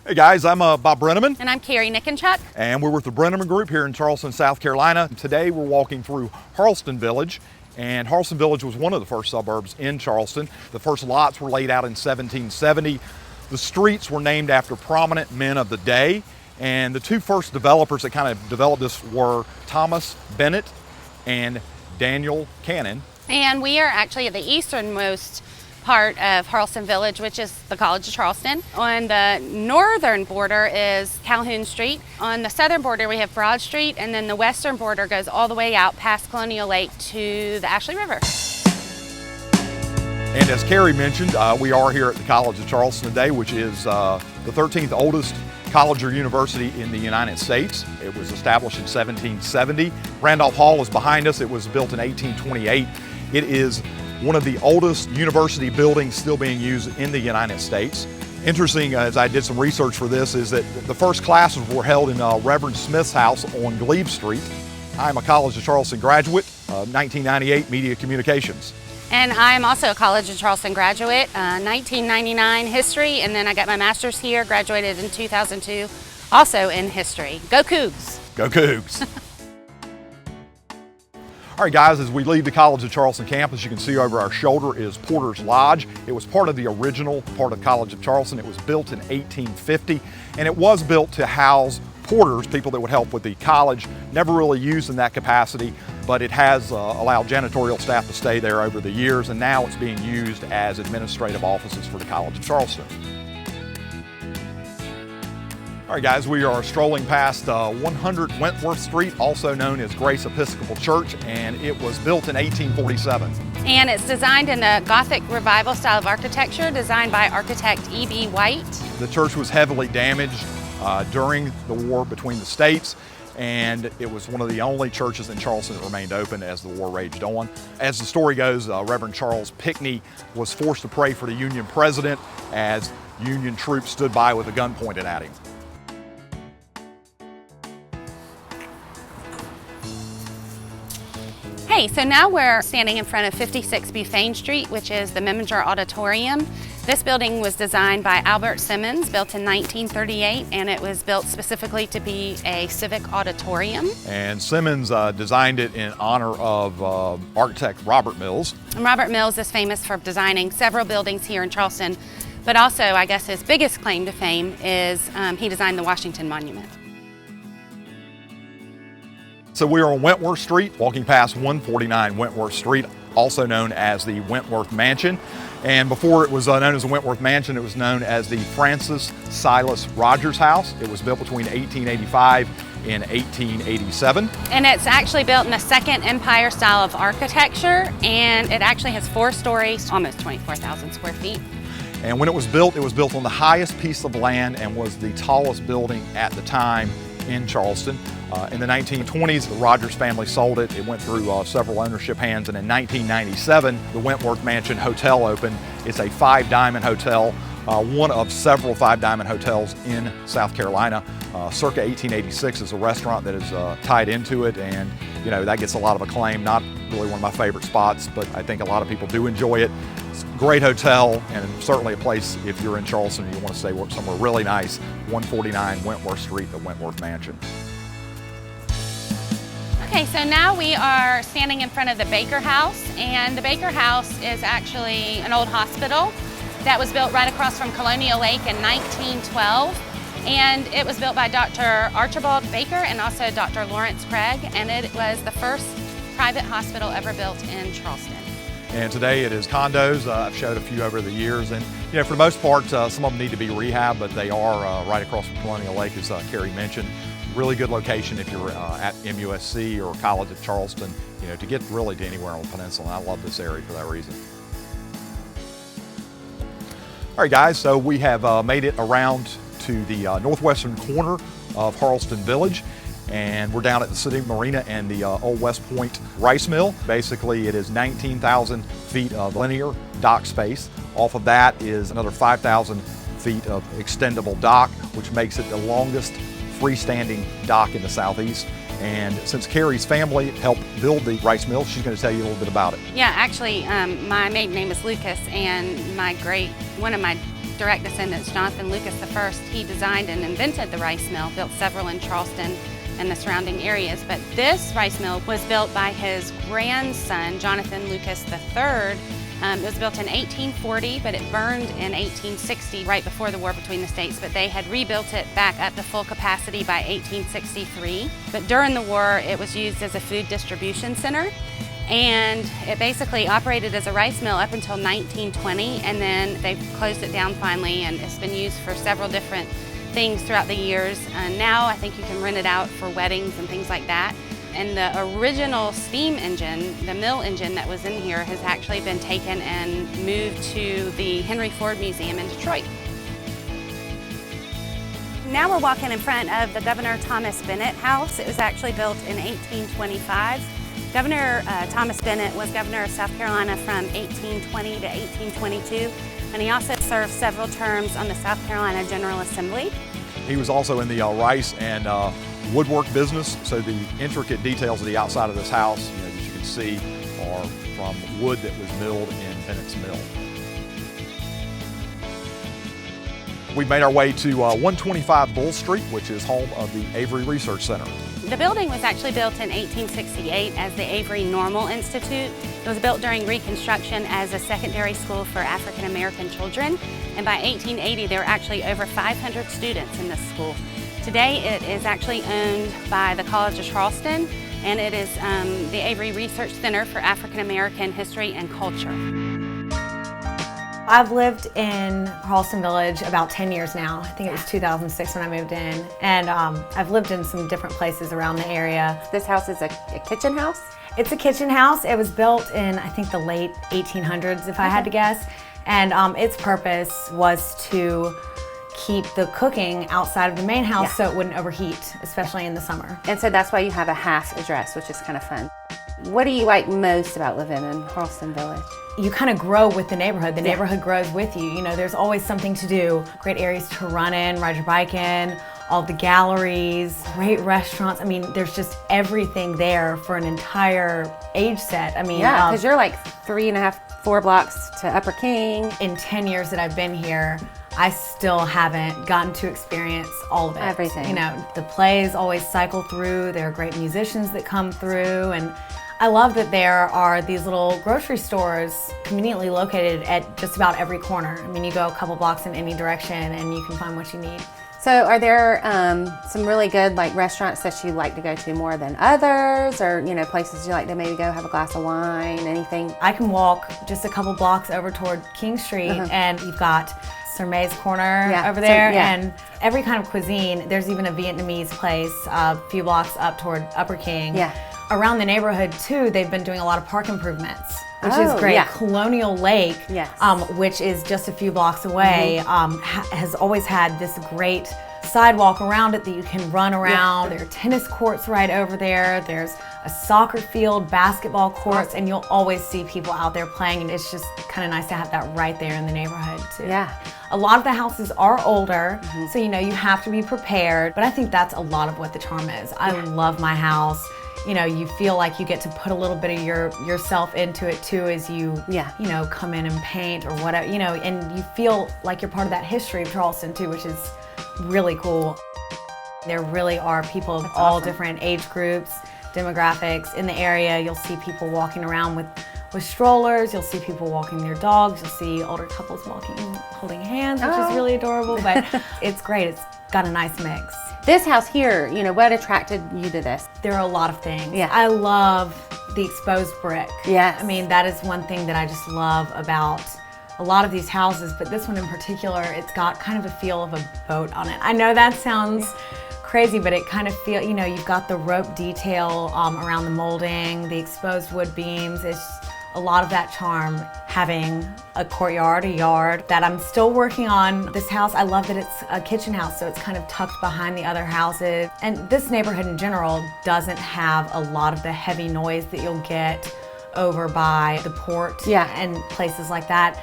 Hey guys, I'm Bob Brennaman. And I'm Carey Nikonchuk. And we're with the Brennaman Group here in Charleston, South Carolina. Today we're walking through Harleston Village. And Harleston Village was one of the first suburbs in Charleston. The first lots were laid out in 1770. The streets were named after prominent men of the day. And the two first developers that kind of developed this were Thomas Bennett and Daniel Cannon. And we are actually at the easternmost part of Harleston Village, which is the College of Charleston. On the northern border is Calhoun Street. On the southern border we have Broad Street, and then the western border goes all the way out past Colonial Lake to the Ashley River. And as Carey mentioned, we are here at the College of Charleston today, which is the 13th oldest college or university in the United States. It was established in 1770. Randolph Hall is behind us. It was built in 1828. It is one of the oldest university buildings still being used in the United States. Interesting, as I did some research for this, is that the first classes were held in Reverend Smith's house on Glebe Street. I'm a College of Charleston graduate, 1998 Media Communications. And I'm also a College of Charleston graduate, 1999 history, and then I got my master's here, graduated in 2002, also in history. Go Cougs! Go Cougs! All right, guys, as we leave the College of Charleston campus, you can see over our shoulder is Porter's Lodge. It was part of the original part of College of Charleston. It was built in 1850, and it was built to house porters, people that would help with the college. Never really used in that capacity, but it has allowed janitorial staff to stay there over the years, and now it's being used as administrative offices for the College of Charleston. All right, guys, we are strolling past 100 Wentworth Street, also known as Grace Episcopal Church, and it was built in 1847. And it's designed in the Gothic Revival style of architecture, designed by architect E.B. White. The church was heavily damaged during the war between the states, and it was one of the only churches in Charleston that remained open as the war raged on. As the story goes, Reverend Charles Pinckney was forced to pray for the Union president as Union troops stood by with a gun pointed at him. Hey, so now we're standing in front of 56 Buffane Street, which is the Memminger Auditorium. This building was designed by Albert Simmons, built in 1938, and it was built specifically to be a civic auditorium. And Simmons designed it in honor of architect Robert Mills. And Robert Mills is famous for designing several buildings here in Charleston, but also, I guess, his biggest claim to fame is he designed the Washington Monument. So we are on Wentworth Street, walking past 149 Wentworth Street, also known as the Wentworth Mansion. And before it was known as the Wentworth Mansion, it was known as the Francis Silas Rogers House. It was built between 1885 and 1887. And it's actually built in the Second Empire style of architecture, and it actually has 4 stories, almost 24,000 square feet. And when it was built on the highest piece of land and was the tallest building at the time in Charleston. In the 1920s, the Rogers family sold it. It went through several ownership hands, and in 1997, the Wentworth Mansion Hotel opened. It's a 5-diamond hotel, one of several 5-diamond hotels in South Carolina. Circa 1886 is a restaurant that is tied into it, and you know that gets a lot of acclaim. Not really one of my favorite spots, but I think a lot of people do enjoy it. It's a great hotel, and certainly a place if you're in Charleston and you want to stay somewhere really nice. 149 Wentworth Street, the Wentworth Mansion. Okay, so now we are standing in front of the Baker House, and the Baker House is actually an old hospital that was built right across from Colonial Lake in 1912, and it was built by Dr. Archibald Baker and also Dr. Lawrence Craig, and it was the first private hospital ever built in Charleston. And today it is condos. I've showed a few over the years, and you know, for the most part, some of them need to be rehabbed, but they are right across from Colonial Lake, as Carey mentioned. Really good location if you're at MUSC or College of Charleston, you know, to get really to anywhere on the peninsula. And I love this area for that reason. All right, guys, so we have made it around to the northwestern corner of Harleston Village, and we're down at the city Marina and the Old West Point rice mill. Basically, it is 19,000 feet of linear dock space. Off of that is another 5,000 feet of extendable dock, which makes it the longest freestanding dock in the southeast. And since Carey's family helped build the rice mill, she's going to tell you a little bit about it. Yeah, actually, my maiden name is Lucas, and one of my direct descendants, Jonathan Lucas I, he designed and invented the rice mill, built several in Charleston and the surrounding areas. But this rice mill was built by his grandson, Jonathan Lucas III. It was built in 1840, but it burned in 1860, right before the war between the states. But they had rebuilt it back up to full capacity by 1863. But during the war, it was used as a food distribution center. And it basically operated as a rice mill up until 1920, and then they closed it down finally, and it's been used for several different things throughout the years. And now I think you can rent it out for weddings and things like that. And the original steam engine, the mill engine that was in here, has actually been taken and moved to the Henry Ford Museum in Detroit. Now we're walking in front of the Governor Thomas Bennett house. It was actually built in 1825. Governor Thomas Bennett was governor of South Carolina from 1820 to 1822, and he also served several terms on the South Carolina General Assembly. He was also in the rice and woodwork business, so the intricate details of the outside of this house, as you can see, are from wood that was milled in Bennett's mill. We've made our way to 125 Bull Street, which is home of the Avery Research Center. The building was actually built in 1868 as the Avery Normal Institute. It was built during Reconstruction as a secondary school for African American children, and by 1880 there were actually over 500 students in this school. Today it is actually owned by the College of Charleston, and it is the Avery Research Center for African American History and Culture. I've lived in Harleston Village about 10 years now. I think it was 2006 when I moved in. And I've lived in some different places around the area. This house is a kitchen house? It's a kitchen house. It was built in, I think, the late 1800s, if I had to guess. And its purpose was to keep the cooking outside of the main house so it wouldn't overheat, especially in the summer. And so that's why you have a half address, which is kind of fun. What do you like most about living in Harleston Village? You kind of grow with the neighborhood. The neighborhood grows with you. You know, there's always something to do. Great areas to run in, ride your bike in, all the galleries, great restaurants. I mean, there's just everything there for an entire age set. I mean, yeah, because you're like 3.5, 4 blocks to Upper King. In 10 years that I've been here, I still haven't gotten to experience all of it. Everything. You know, the plays always cycle through. There are great musicians that come through, and I love that there are these little grocery stores conveniently located at just about every corner. I mean, you go a couple blocks in any direction and you can find what you need. So are there some really good restaurants that you like to go to more than others, or places you like to maybe go have a glass of wine, anything? I can walk just a couple blocks over toward King Street and you've got Sir May's Corner over there, and every kind of cuisine. There's even a Vietnamese place a few blocks up toward Upper King. Yeah. Around the neighborhood too, they've been doing a lot of park improvements, which is great. Yeah. Colonial Lake, which is just a few blocks away, has always had this great sidewalk around it that you can run around. There are tennis courts right over there. There's a soccer field, basketball courts, and you'll always see people out there playing, and it's just kind of nice to have that right there in the neighborhood too. Yeah. A lot of the houses are older, so you have to be prepared, but I think that's a lot of what the charm is. I love my house. You feel like you get to put a little bit of yourself into it too as you come in and paint or whatever, and you feel like you're part of that history of Charleston too, which is really cool. There really are people of all different age groups, demographics in the area. You'll see people walking around with strollers, you'll see people walking their dogs, you'll see older couples walking, holding hands, which is really adorable, but it's great. It's got a nice mix. This house here, what attracted you to this? There are a lot of things. Yeah. I love the exposed brick. Yes. I mean, that is one thing that I just love about a lot of these houses, but this one in particular, it's got kind of a feel of a boat on it. I know that sounds crazy, but it kind of feels, you've got the rope detail around the molding, the exposed wood beams. It's a lot of that charm, having a courtyard, a yard that I'm still working on. This house, I love that it's a kitchen house, so it's kind of tucked behind the other houses. And this neighborhood in general doesn't have a lot of the heavy noise that you'll get over by the port and places like that.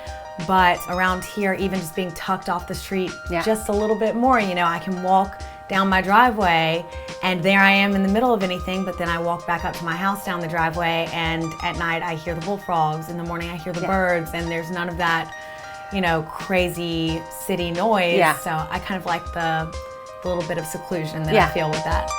But around here, even just being tucked off the street just a little bit more, I can walk down my driveway and there I am in the middle of anything, but then I walk back up to my house down the driveway, and at night I hear the bullfrogs, in the morning I hear the birds, and there's none of that you know, crazy city noise. Yeah. So I kind of like the little bit of seclusion that Yeah. I feel with that.